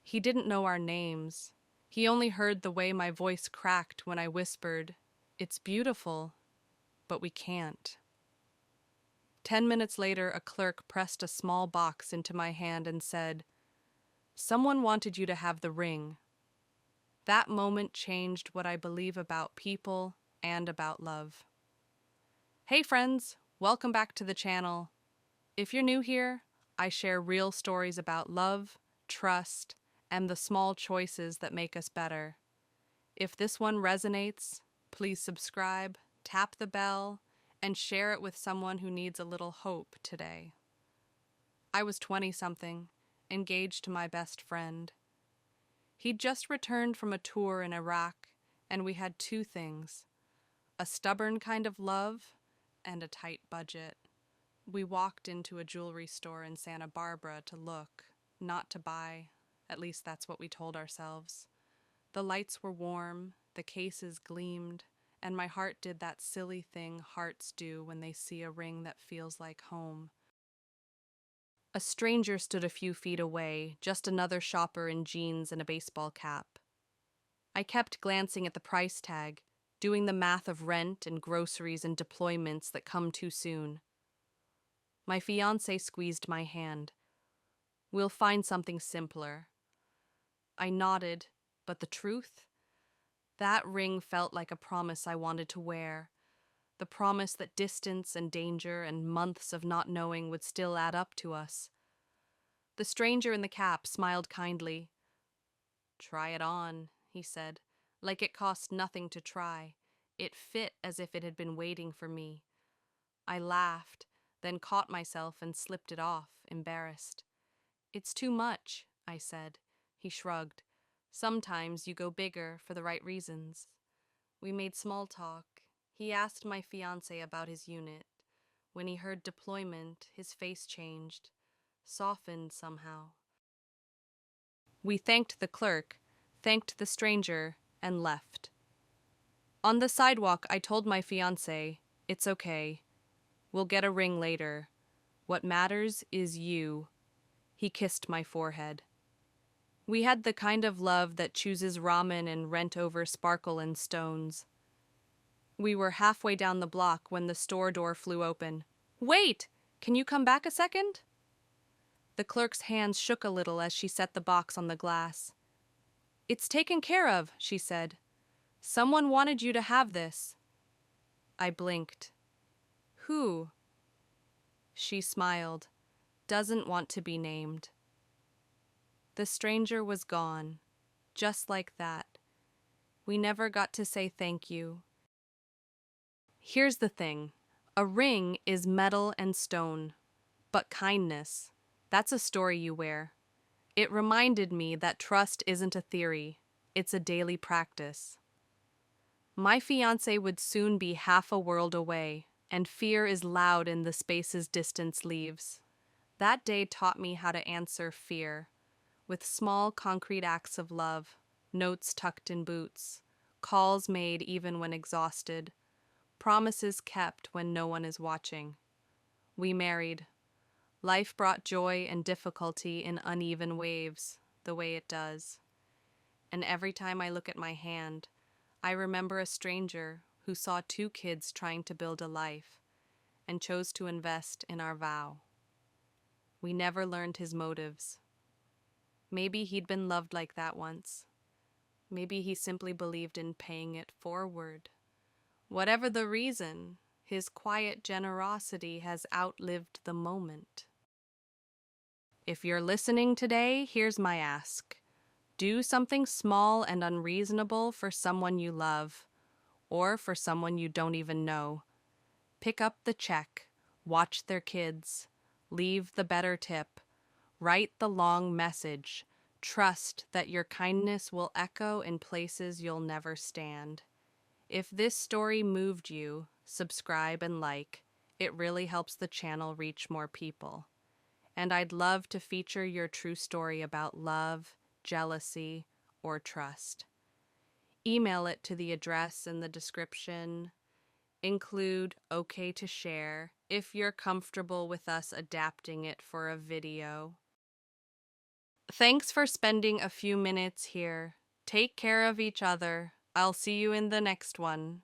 He didn't know our names. He only heard the way my voice cracked when I whispered, "It's beautiful, but we can't." 10 minutes later, a clerk pressed a small box into my hand and said, "Someone wanted you to have the ring." That moment changed what I believe about people and about love. Hey friends, welcome back to the channel. If you're new here, I share real stories about love, trust, and the small choices that make us better. If this one resonates, please subscribe, tap the bell, and share it with someone who needs a little hope today. I was 20-something, engaged to my best friend. He'd just returned from a tour in Iraq, and we had two things: a stubborn kind of love and a tight budget. We walked into a jewelry store in Santa Barbara to look, not to buy. At least that's what we told ourselves. The lights were warm, the cases gleamed, and my heart did that silly thing hearts do when they see a ring that feels like home. A stranger stood a few feet away, just another shopper in jeans and a baseball cap. I kept glancing at the price tag, doing the math of rent and groceries and deployments that come too soon. My fiancé squeezed my hand. "We'll find something simpler." I nodded, but the truth? That ring felt like a promise I wanted to wear. The promise that distance and danger and months of not knowing would still add up to us. The stranger in the cap smiled kindly. "Try it on," he said, like it cost nothing to try. It fit as if it had been waiting for me. I laughed, then caught myself and slipped it off, embarrassed. "It's too much," I said. He shrugged. "Sometimes you go bigger for the right reasons." We made small talk. He asked my fiancé about his unit. When he heard deployment, his face changed, softened somehow. We thanked the clerk, thanked the stranger, and left. On the sidewalk, I told my fiancé, "It's okay. We'll get a ring later. What matters is you." He kissed my forehead. We had the kind of love that chooses ramen and rent over sparkle and stones. We were halfway down the block when the store door flew open. "Wait! Can you come back a second?" The clerk's hands shook a little as she set the box on the glass. "It's taken care of," she said. "Someone wanted you to have this." I blinked. "Who?" She smiled. "Doesn't want to be named." The stranger was gone, just like that. We never got to say thank you. Here's the thing. A ring is metal and stone, but kindness, that's a story you wear. It reminded me that trust isn't a theory, it's a daily practice. My fiancé would soon be half a world away, and fear is loud in the spaces distance leaves. That day taught me how to answer fear, with small concrete acts of love, notes tucked in boots, calls made even when exhausted, promises kept when no one is watching. We married. Life brought joy and difficulty in uneven waves, the way it does. And every time I look at my hand, I remember a stranger who saw two kids trying to build a life and chose to invest in our vow. We never learned his motives. Maybe he'd been loved like that once. Maybe he simply believed in paying it forward. Whatever the reason, his quiet generosity has outlived the moment. If you're listening today, here's my ask. Do something small and unreasonable for someone you love, or for someone you don't even know. Pick up the check, watch their kids, leave the better tip, write the long message. Trust that your kindness will echo in places you'll never stand. If this story moved you, subscribe and like. It really helps the channel reach more people. And I'd love to feature your true story about love, jealousy, or trust. Email it to the address in the description. Include "okay to share" if you're comfortable with us adapting it for a video. Thanks for spending a few minutes here. Take care of each other. I'll see you in the next one.